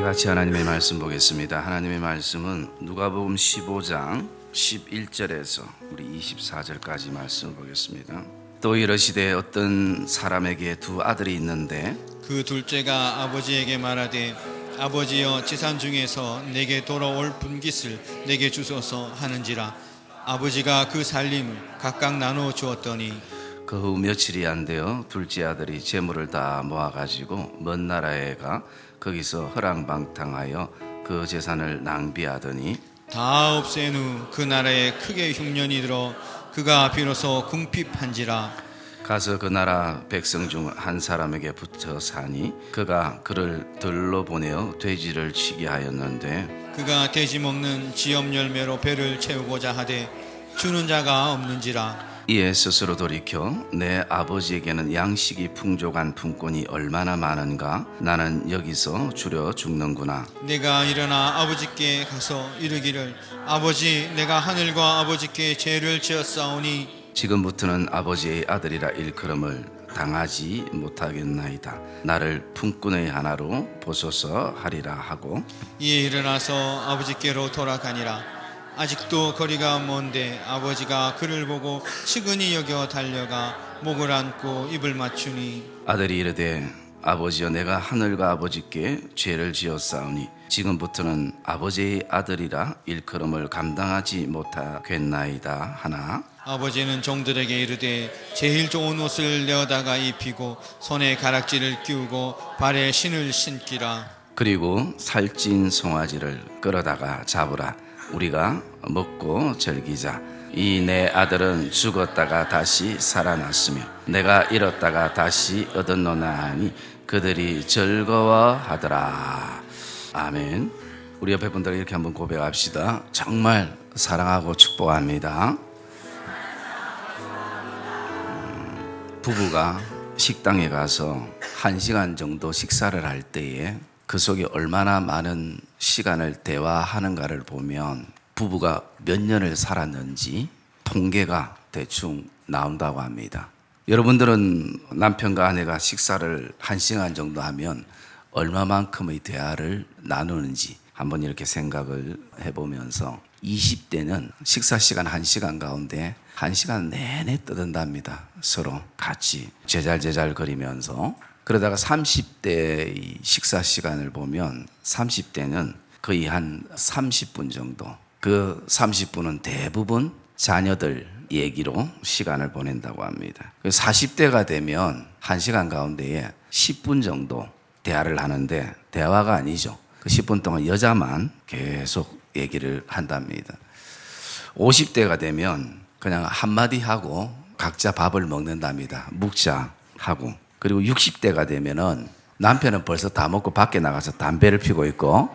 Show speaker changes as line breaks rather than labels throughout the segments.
우리 같이 하나님의 말씀 보겠습니다. 하나님의 말씀은 누가복음 15장 11절에서 우리 24절까지 말씀 보겠습니다. 또 이르시되 어떤 사람에게 두 아들이 있는데
그 둘째가 아버지에게 말하되 아버지여 지산 중에서 내게 돌아올 분깃을 내게 주소서 하는지라. 아버지가 그 살림을 각각 나누어 주었더니
그 후 며칠이 안 되어 둘째 아들이 재물을 다 모아가지고 먼 나라에 가 거기서 허랑방탕하여 그 재산을 낭비하더니
다 없앤 후 그 나라에 크게 흉년이 들어 그가 비로소 궁핍한지라.
가서 그 나라 백성 중 한 사람에게 붙어 사니 그가 그를 들로 보내어 돼지를 치게 하였는데
그가 돼지 먹는 지엽 열매로 배를 채우고자 하되 주는 자가 없는지라.
이에 스스로 돌이켜 내 아버지에게는 양식이 풍족한 품꾼이 얼마나 많은가 나는 여기서 줄여 죽는구나.
내가 일어나 아버지께 가서 이르기를 아버지 내가 하늘과 아버지께 죄를 지었사오니
지금부터는 아버지의 아들이라 일컬음을 당하지 못하겠나이다. 나를 품꾼의 하나로 보소서 하리라 하고
이에 일어나서 아버지께로 돌아가니라. 아직도 거리가 먼데 아버지가 그를 보고 측은히 여겨 달려가 목을 안고 입을 맞추니
아들이 이르되 아버지여 내가 하늘과 아버지께 죄를 지었사오니 지금부터는 아버지의 아들이라 일컬음을 감당하지 못하겠나이다 하나
아버지는 종들에게 이르되 제일 좋은 옷을 내어다가 입히고 손에 가락지를 끼우고 발에 신을 신기라.
그리고 살찐 송아지를 끌어다가 잡으라. 우리가 먹고 즐기자. 이 내 아들은 죽었다가 다시 살아났으며 내가 잃었다가 다시 얻었노나 하니 그들이 즐거워하더라. 아멘. 우리 옆에 분들 이렇게 한번 고백합시다. 정말 사랑하고 축복합니다. 부부가 식당에 가서 1시간 정도 식사를 할 때에 그 속에 얼마나 많은 시간을 대화하는가를 보면 부부가 몇 년을 살았는지 통계가 대충 나온다고 합니다. 여러분들은 남편과 아내가 식사를 1시간 정도 하면 얼마만큼의 대화를 나누는지 한번 이렇게 생각을 해보면서 20대는 식사 시간 1시간 가운데 1시간 내내 떠든답니다. 서로 같이 제잘제잘 거리면서. 그러다가 30대의 식사 시간을 보면 30대는 거의 한 30분 정도, 그 30분은 대부분 자녀들 얘기로 시간을 보낸다고 합니다. 40대가 되면 1시간 가운데에 10분 정도 대화를 하는데 대화가 아니죠. 그 10분 동안 여자만 계속 얘기를 한답니다. 50대가 되면 그냥 한마디 하고 각자 밥을 먹는답니다. 묵자 하고. 그리고 60대가 되면은 남편은 벌써 다 먹고 밖에 나가서 담배를 피고 있고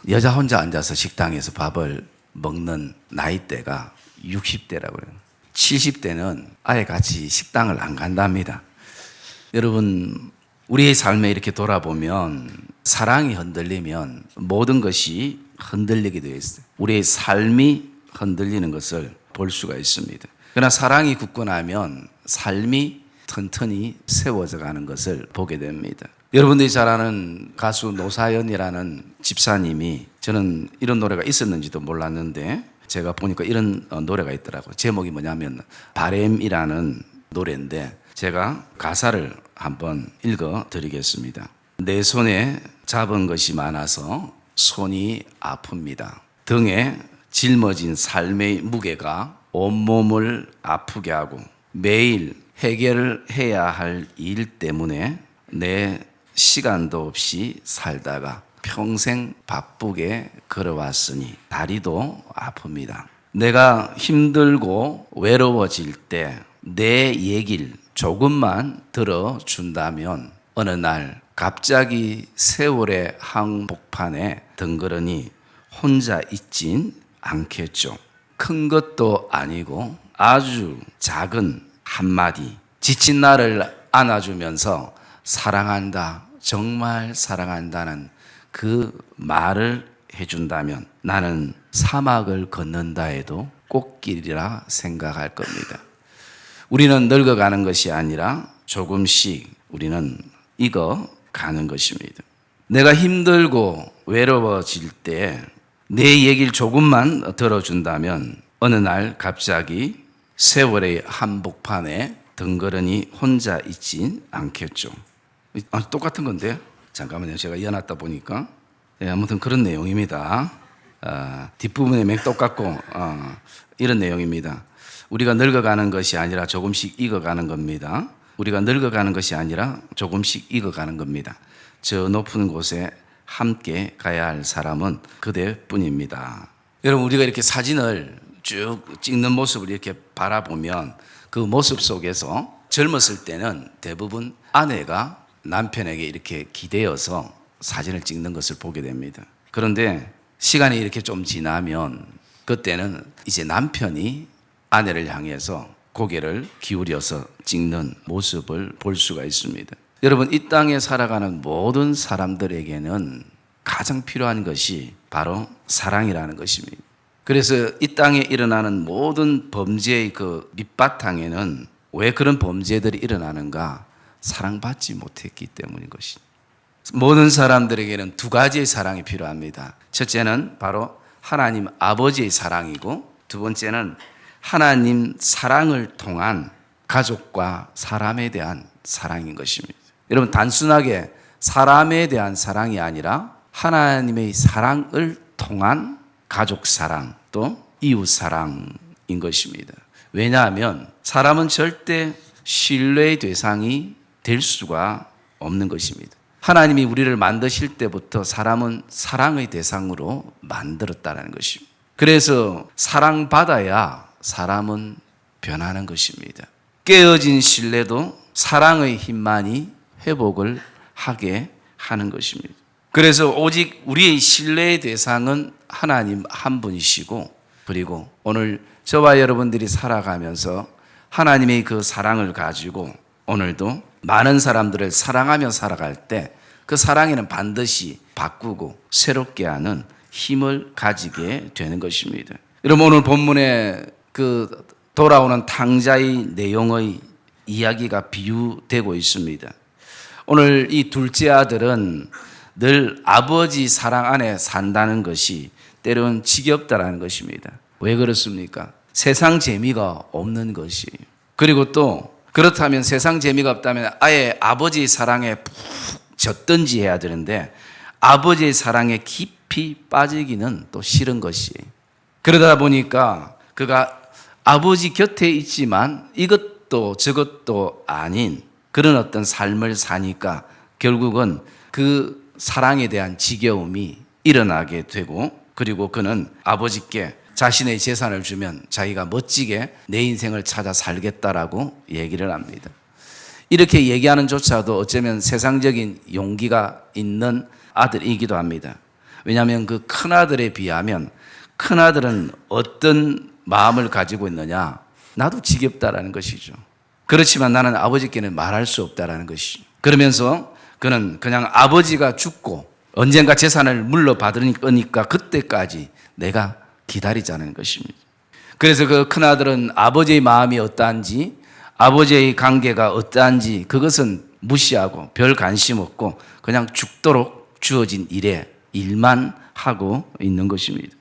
여자 혼자 앉아서 식당에서 밥을 먹는 나이대가 60대라고 그래요. 70대는 아예 같이 식당을 안 간답니다. 여러분, 우리의 삶에 이렇게 돌아보면 사랑이 흔들리면 모든 것이 흔들리게 되어 있어요. 우리의 삶이 흔들리는 것을 볼 수가 있습니다. 그러나 사랑이 굳고 나면 삶이 튼튼히 세워져 가는 것을 보게 됩니다. 여러분들이 잘 아는 가수 노사연이라는 집사님이 저는 이런 노래가 있었는지도 몰랐는데 제가 보니까 이런 노래가 있더라고요. 제목이 뭐냐면 바램이라는 노래인데 제가 가사를 한번 읽어 드리겠습니다. 내 손에 잡은 것이 많아서 손이 아픕니다. 등에 짊어진 삶의 무게가 온몸을 아프게 하고 매일 해결해야 할 일 때문에 내 시간도 없이 살다가 평생 바쁘게 걸어왔으니 다리도 아픕니다. 내가 힘들고 외로워질 때 내 얘기를 조금만 들어준다면 어느 날 갑자기 세월의 한복판에 덩그러니 혼자 있진 않겠죠. 큰 것도 아니고 아주 작은 한마디, 지친 나를 안아주면서 사랑한다, 정말 사랑한다는 그 말을 해준다면 나는 사막을 걷는다 해도 꽃길이라 생각할 겁니다. 우리는 늙어가는 것이 아니라 조금씩 우리는 익어가는 것입니다. 내가 힘들고 외로워질 때 내 얘기를 조금만 들어준다면 어느 날 갑자기 세월의 한복판에 덩그러니 혼자 있진 않겠죠. 똑같은 건데 잠깐만요. 제가 이어놨다 보니까 아무튼 그런 내용입니다. 뒷부분에 맥 똑같고 이런 내용입니다. 우리가 늙어가는 것이 아니라 조금씩 익어가는 겁니다. 우리가 늙어가는 것이 아니라 조금씩 익어가는 겁니다. 저 높은 곳에 함께 가야 할 사람은 그대뿐입니다. 여러분, 우리가 이렇게 사진을 쭉 찍는 모습을 이렇게 바라보면 그 모습 속에서 젊었을 때는 대부분 아내가 남편에게 이렇게 기대어서 사진을 찍는 것을 보게 됩니다. 그런데 시간이 이렇게 좀 지나면 그때는 이제 남편이 아내를 향해서 고개를 기울여서 찍는 모습을 볼 수가 있습니다. 여러분, 이 땅에 살아가는 모든 사람들에게는 가장 필요한 것이 바로 사랑이라는 것입니다. 그래서 이 땅에 일어나는 모든 범죄의 그 밑바탕에는 왜 그런 범죄들이 일어나는가? 사랑받지 못했기 때문인 것입니다. 모든 사람들에게는 두 가지의 사랑이 필요합니다. 첫째는 바로 하나님 아버지의 사랑이고, 두 번째는 하나님 사랑을 통한 가족과 사람에 대한 사랑인 것입니다. 여러분, 단순하게 사람에 대한 사랑이 아니라 하나님의 사랑을 통한 가족 사랑 또 이웃 사랑인 것입니다. 왜냐하면 사람은 절대 신뢰의 대상이 될 수가 없는 것입니다. 하나님이 우리를 만드실 때부터 사람은 사랑의 대상으로 만들었다는 것입니다. 그래서 사랑받아야 사람은 변하는 것입니다. 깨어진 신뢰도 사랑의 힘만이 회복을 하게 하는 것입니다. 그래서 오직 우리의 신뢰의 대상은 하나님 한 분이시고, 그리고 오늘 저와 여러분들이 살아가면서 하나님의 그 사랑을 가지고 오늘도 많은 사람들을 사랑하며 살아갈 때 그 사랑에는 반드시 바꾸고 새롭게 하는 힘을 가지게 되는 것입니다. 여러분, 오늘 본문에 그 돌아오는 탕자의 내용의 이야기가 비유되고 있습니다. 오늘 이 둘째 아들은 늘 아버지 사랑 안에 산다는 것이 때로는 지겹다라는 것입니다. 왜 그렇습니까? 세상 재미가 없는 것이에요. 그리고 또 그렇다면 세상 재미가 없다면 아예 아버지의 사랑에 푹 젖든지 해야 되는데 아버지의 사랑에 깊이 빠지기는 또 싫은 것이에요. 그러다 보니까 그가 아버지 곁에 있지만 이것도 저것도 아닌 그런 어떤 삶을 사니까 결국은 그 사랑에 대한 지겨움이 일어나게 되고, 그리고 그는 아버지께 자신의 재산을 주면 자기가 멋지게 내 인생을 찾아 살겠다라고 얘기를 합니다. 이렇게 얘기하는 조차도 어쩌면 세상적인 용기가 있는 아들이기도 합니다. 왜냐하면 그 큰아들에 비하면 큰아들은 어떤 마음을 가지고 있느냐? 나도 지겹다라는 것이죠. 그렇지만 나는 아버지께는 말할 수 없다라는 것이죠. 그러면서 그는 그냥 아버지가 죽고 언젠가 재산을 물러받을 거니까 그때까지 내가 기다리자는 것입니다. 그래서 그 큰아들은 아버지의 마음이 어떠한지, 아버지의 관계가 어떠한지 그것은 무시하고 별 관심 없고 그냥 죽도록 주어진 일에 일만 하고 있는 것입니다.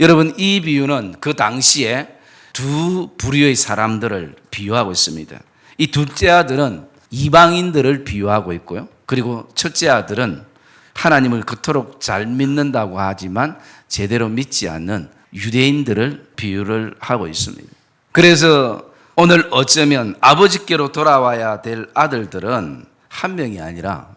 여러분, 이 비유는 그 당시에 두 부류의 사람들을 비유하고 있습니다. 이 둘째 아들은 이방인들을 비유하고 있고요. 그리고 첫째 아들은 하나님을 그토록 잘 믿는다고 하지만 제대로 믿지 않는 유대인들을 비유를 하고 있습니다. 그래서 오늘 어쩌면 아버지께로 돌아와야 될 아들들은 한 명이 아니라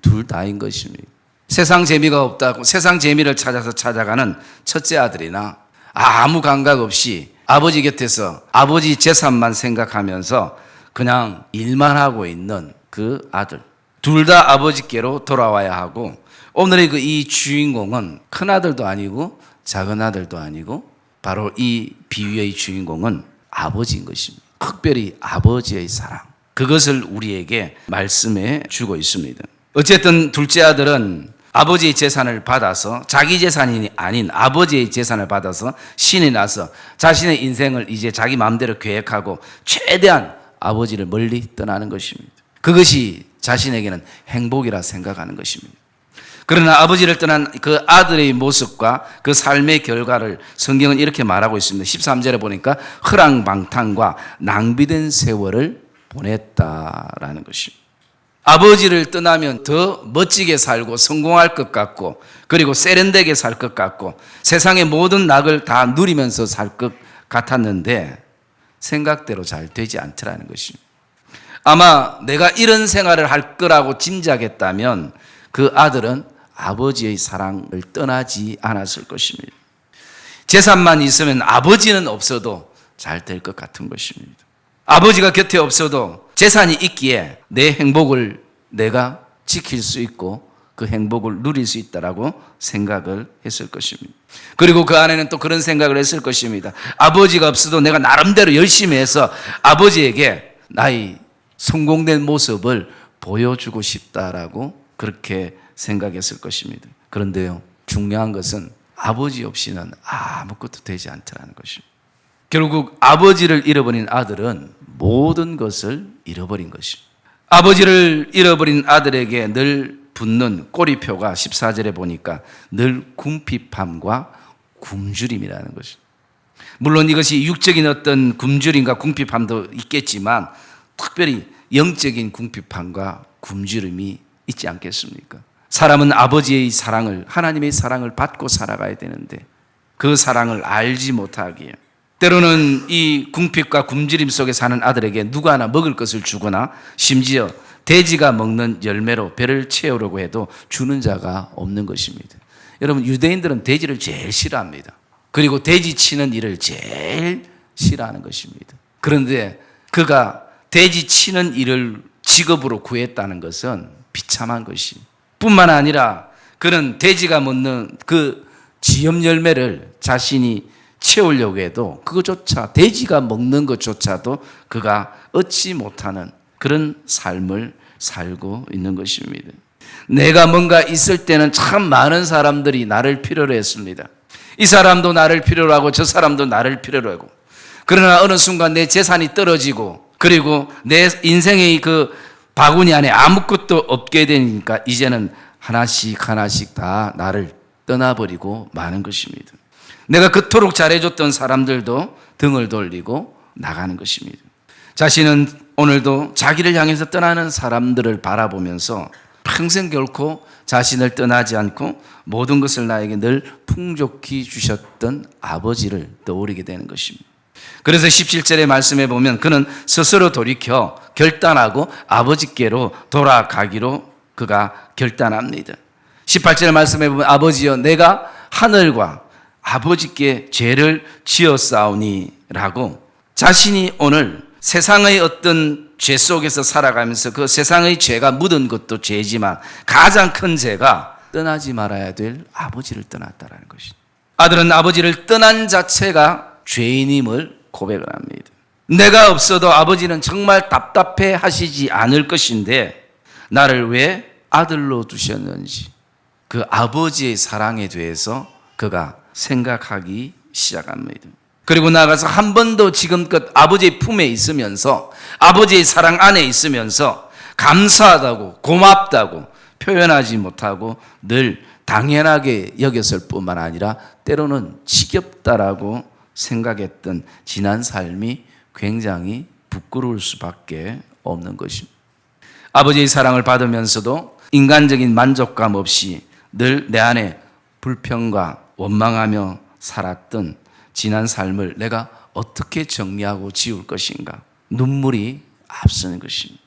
둘 다인 것입니다. 세상 재미가 없다고 세상 재미를 찾아서 찾아가는 첫째 아들이나 아무 감각 없이 아버지 곁에서 아버지 재산만 생각하면서 그냥 일만 하고 있는 그 아들, 둘 다 아버지께로 돌아와야 하고, 오늘의 그 이 주인공은 큰 아들도 아니고 작은 아들도 아니고 바로 이 비유의 주인공은 아버지인 것입니다. 특별히 아버지의 사랑, 그것을 우리에게 말씀해 주고 있습니다. 어쨌든 둘째 아들은 아버지의 재산을 받아서, 자기 재산이 아닌 아버지의 재산을 받아서 신이 나서 자신의 인생을 이제 자기 마음대로 계획하고 최대한 아버지를 멀리 떠나는 것입니다. 그것이 자신에게는 행복이라 생각하는 것입니다. 그러나 아버지를 떠난 그 아들의 모습과 그 삶의 결과를 성경은 이렇게 말하고 있습니다. 13절에 보니까 허랑방탕과 낭비된 세월을 보냈다라는 것입니다. 아버지를 떠나면 더 멋지게 살고 성공할 것 같고, 그리고 세련되게 살 것 같고, 세상의 모든 낙을 다 누리면서 살 것 같았는데 생각대로 잘 되지 않더라는 것입니다. 아마 내가 이런 생활을 할 거라고 짐작했다면 그 아들은 아버지의 사랑을 떠나지 않았을 것입니다. 재산만 있으면 아버지는 없어도 잘 될 것 같은 것입니다. 아버지가 곁에 없어도 재산이 있기에 내 행복을 내가 지킬 수 있고 그 행복을 누릴 수 있다라고 생각을 했을 것입니다. 그리고 그 안에는 또 그런 생각을 했을 것입니다. 아버지가 없어도 내가 나름대로 열심히 해서 아버지에게 나의 성공된 모습을 보여주고 싶다라고 그렇게 생각했을 것입니다. 그런데요, 중요한 것은 아버지 없이는 아무것도 되지 않더라는 것입니다. 결국 아버지를 잃어버린 아들은 모든 것을 잃어버린 것입니다. 아버지를 잃어버린 아들에게 늘 붙는 꼬리표가 14절에 보니까 늘 궁핍함과 굶주림이라는 것입니다. 물론 이것이 육적인 어떤 굶주림과 궁핍함도 있겠지만 특별히 영적인 궁핍함과 굶주림이 있지 않겠습니까? 사람은 아버지의 사랑을, 하나님의 사랑을 받고 살아가야 되는데 그 사랑을 알지 못하기에 때로는 이 궁핍과 굶주림 속에 사는 아들에게 누가 하나 먹을 것을 주거나 심지어 돼지가 먹는 열매로 배를 채우려고 해도 주는 자가 없는 것입니다. 여러분, 유대인들은 돼지를 제일 싫어합니다. 그리고 돼지 치는 일을 제일 싫어하는 것입니다. 그런데 그가 돼지 치는 일을 직업으로 구했다는 것은 비참한 것이 뿐만 아니라 그는 돼지가 먹는 그 지엽 열매를 자신이 채우려고 해도 그것조차, 돼지가 먹는 것조차도 그가 얻지 못하는 그런 삶을 살고 있는 것입니다. 내가 뭔가 있을 때는 참 많은 사람들이 나를 필요로 했습니다. 이 사람도 나를 필요로 하고 저 사람도 나를 필요로 하고, 그러나 어느 순간 내 재산이 떨어지고 그리고 내 인생의 그 바구니 안에 아무것도 없게 되니까 이제는 하나씩 하나씩 다 나를 떠나버리고 마는 것입니다. 내가 그토록 잘해줬던 사람들도 등을 돌리고 나가는 것입니다. 자신은 오늘도 자기를 향해서 떠나는 사람들을 바라보면서 평생 결코 자신을 떠나지 않고 모든 것을 나에게 늘 풍족히 주셨던 아버지를 떠올리게 되는 것입니다. 그래서 17절의 말씀에 보면 그는 스스로 돌이켜 결단하고 아버지께로 돌아가기로 그가 결단합니다. 18절의 말씀에 보면 아버지여 내가 하늘과 아버지께 죄를 지었사오니 라고 자신이 오늘 세상의 어떤 죄 속에서 살아가면서 그 세상의 죄가 묻은 것도 죄지만 가장 큰 죄가 떠나지 말아야 될 아버지를 떠났다라는 것입니다. 아들은 아버지를 떠난 자체가 죄인임을 고백을 합니다. 내가 없어도 아버지는 정말 답답해 하시지 않을 것인데 나를 왜 아들로 두셨는지 그 아버지의 사랑에 대해서 그가 생각하기 시작합니다. 그리고 나아가서 한 번도 지금껏 아버지의 품에 있으면서 아버지의 사랑 안에 있으면서 감사하다고 고맙다고 표현하지 못하고 늘 당연하게 여겼을 뿐만 아니라 때로는 지겹다라고 생각했던 지난 삶이 굉장히 부끄러울 수밖에 없는 것입니다. 아버지의 사랑을 받으면서도 인간적인 만족감 없이 늘 내 안에 불평과 원망하며 살았던 지난 삶을 내가 어떻게 정리하고 지울 것인가? 눈물이 앞서는 것입니다.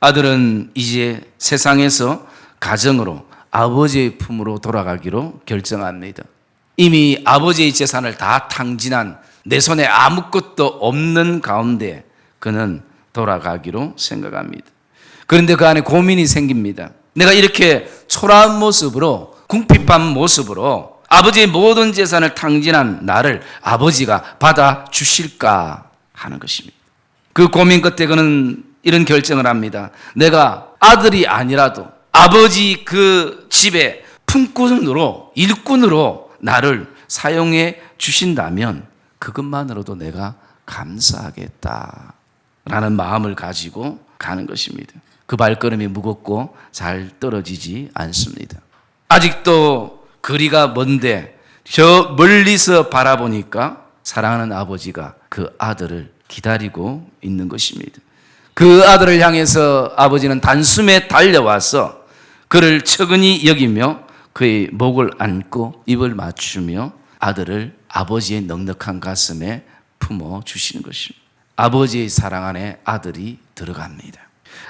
아들은 이제 세상에서 가정으로 아버지의 품으로 돌아가기로 결정합니다. 이미 아버지의 재산을 다 탕진한 내 손에 아무것도 없는 가운데 그는 돌아가기로 생각합니다. 그런데 그 안에 고민이 생깁니다. 내가 이렇게 초라한 모습으로, 궁핍한 모습으로 아버지의 모든 재산을 탕진한 나를 아버지가 받아주실까 하는 것입니다. 그 고민 끝에 그는 이런 결정을 합니다. 내가 아들이 아니라도 아버지 그 집의 품꾼으로, 일꾼으로 나를 사용해 주신다면 그것만으로도 내가 감사하겠다라는 마음을 가지고 가는 것입니다. 그 발걸음이 무겁고 잘 떨어지지 않습니다. 아직도 거리가 먼데 저 멀리서 바라보니까 사랑하는 아버지가 그 아들을 기다리고 있는 것입니다. 그 아들을 향해서 아버지는 단숨에 달려와서 그를 측은히 여기며 그의 목을 안고 입을 맞추며 아들을 아버지의 넉넉한 가슴에 품어 주시는 것입니다. 아버지의 사랑 안에 아들이 들어갑니다.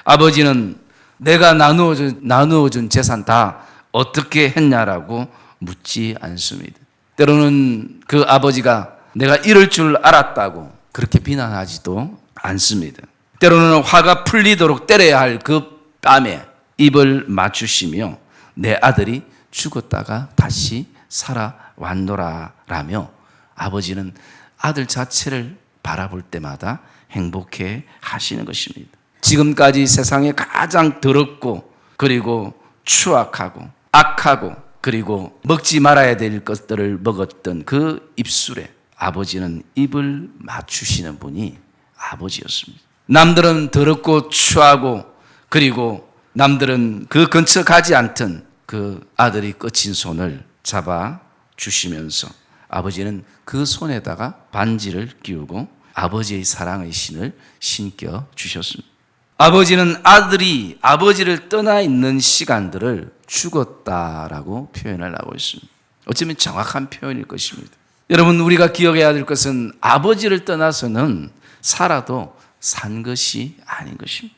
아버지는 내가 나누어준 재산 다 어떻게 했냐라고 묻지 않습니다. 때로는 그 아버지가 내가 이럴 줄 알았다고 그렇게 비난하지도 않습니다. 때로는 화가 풀리도록 때려야 할 그 뺨에 입을 맞추시며 내 아들이 죽었다가 다시 살아왔노라라며 아버지는 아들 자체를 바라볼 때마다 행복해 하시는 것입니다. 지금까지 세상에 가장 더럽고 그리고 추악하고 악하고 그리고 먹지 말아야 될 것들을 먹었던 그 입술에 아버지는 입을 맞추시는 분이 아버지였습니다. 남들은 더럽고 추하고 그리고 남들은 그 근처 가지 않던 그 아들이 꺼친 손을 잡아 주시면서 아버지는 그 손에다가 반지를 끼우고 아버지의 사랑의 신을 신겨 주셨습니다. 아버지는 아들이 아버지를 떠나 있는 시간들을 죽었다라고 표현을 하고 있습니다. 어쩌면 정확한 표현일 것입니다. 여러분, 우리가 기억해야 될 것은 아버지를 떠나서는 살아도 산 것이 아닌 것입니다.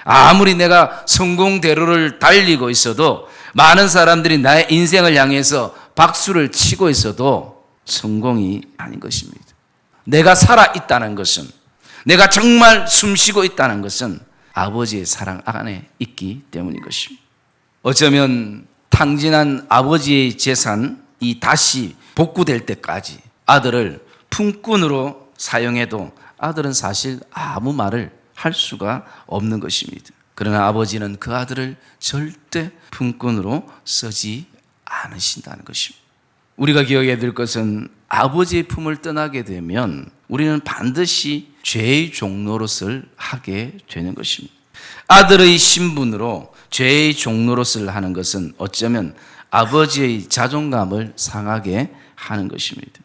아무리 내가 성공대로를 달리고 있어도 많은 사람들이 나의 인생을 향해서 박수를 치고 있어도 성공이 아닌 것입니다. 내가 살아있다는 것은, 내가 정말 숨쉬고 있다는 것은 아버지의 사랑 안에 있기 때문인 것입니다. 어쩌면 탕진한 아버지의 재산이 다시 복구될 때까지 아들을 품꾼으로 사용해도 아들은 사실 아무 말을 할 수가 없는 것입니다. 그러나 아버지는 그 아들을 절대 품꾼으로 쓰지 않으신다는 것입니다. 우리가 기억해야 될 것은 아버지의 품을 떠나게 되면 우리는 반드시 죄의 종노릇을 하게 되는 것입니다. 아들의 신분으로 죄의 종노릇을 하는 것은 어쩌면 아버지의 자존감을 상하게 하는 것입니다.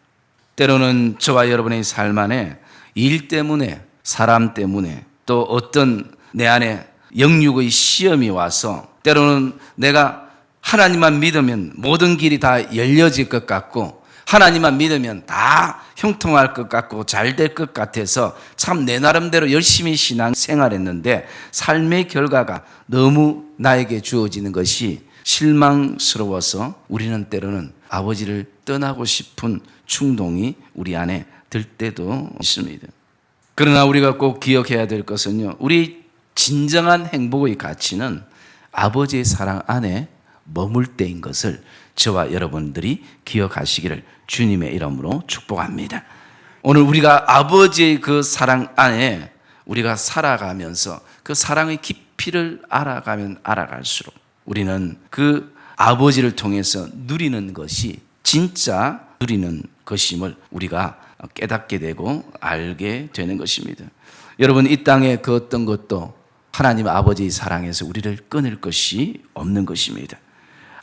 때로는 저와 여러분의 삶 안에 일 때문에, 사람 때문에, 또 어떤 내 안에 영육의 시험이 와서 때로는 내가 하나님만 믿으면 모든 길이 다 열려질 것 같고 하나님만 믿으면 다 형통할 것 같고 잘 될 것 같아서 참 내 나름대로 열심히 신앙 생활했는데 삶의 결과가 너무 나에게 주어지는 것이 실망스러워서 우리는 때로는 아버지를 떠나고 싶은 충동이 우리 안에 들 때도 있습니다. 그러나 우리가 꼭 기억해야 될 것은요, 우리 진정한 행복의 가치는 아버지의 사랑 안에 머물 때인 것을 저와 여러분들이 기억하시기를 주님의 이름으로 축복합니다. 오늘 우리가 아버지의 그 사랑 안에 우리가 살아가면서 그 사랑의 깊이를 알아가면 알아갈수록 우리는 그 아버지를 통해서 누리는 것이 진짜 누리는 것임을 우리가 깨닫게 되고 알게 되는 것입니다. 여러분, 이 땅에 그 어떤 것도 하나님 아버지의 사랑에서 우리를 끊을 것이 없는 것입니다.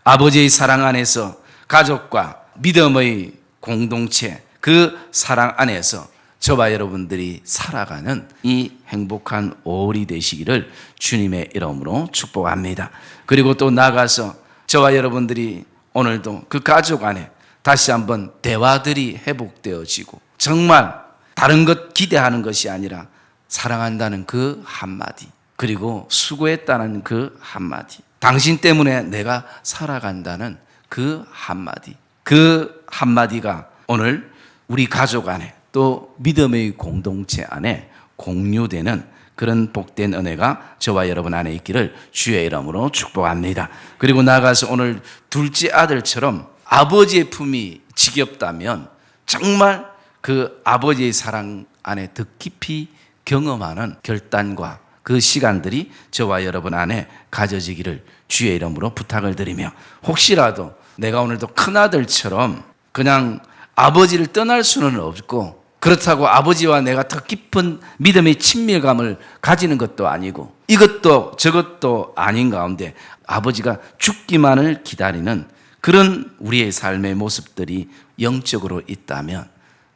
아버지의 사랑 안에서 가족과 믿음의 공동체, 그 사랑 안에서 저와 여러분들이 살아가는 이 행복한 5월이 되시기를 주님의 이름으로 축복합니다. 그리고 또 나아가서 저와 여러분들이 오늘도 그 가족 안에 다시 한번 대화들이 회복되어지고 정말 다른 것 기대하는 것이 아니라 사랑한다는 그 한마디, 그리고 수고했다는 그 한마디, 당신 때문에 내가 살아간다는 그 한마디, 그 한마디가 오늘 우리 가족 안에 또 믿음의 공동체 안에 공유되는 그런 복된 은혜가 저와 여러분 안에 있기를 주의 이름으로 축복합니다. 그리고 나아가서 오늘 둘째 아들처럼 아버지의 품이 지겹다면 정말 그 아버지의 사랑 안에 더 깊이 경험하는 결단과 그 시간들이 저와 여러분 안에 가져지기를 주의 이름으로 부탁을 드리며, 혹시라도 내가 오늘도 큰아들처럼 그냥 아버지를 떠날 수는 없고 그렇다고 아버지와 내가 더 깊은 믿음의 친밀감을 가지는 것도 아니고 이것도 저것도 아닌 가운데 아버지가 죽기만을 기다리는 그런 우리의 삶의 모습들이 영적으로 있다면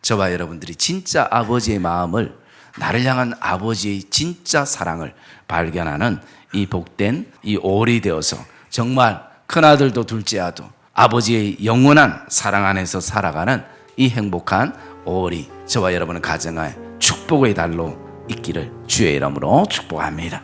저와 여러분들이 진짜 아버지의 마음을, 나를 향한 아버지의 진짜 사랑을 발견하는 이 복된 이 5월이 되어서 정말 큰아들도 둘째아도 아버지의 영원한 사랑 안에서 살아가는 이 행복한 5월이 저와 여러분의 가정에 축복의 달로 있기를 주의 이름으로 축복합니다.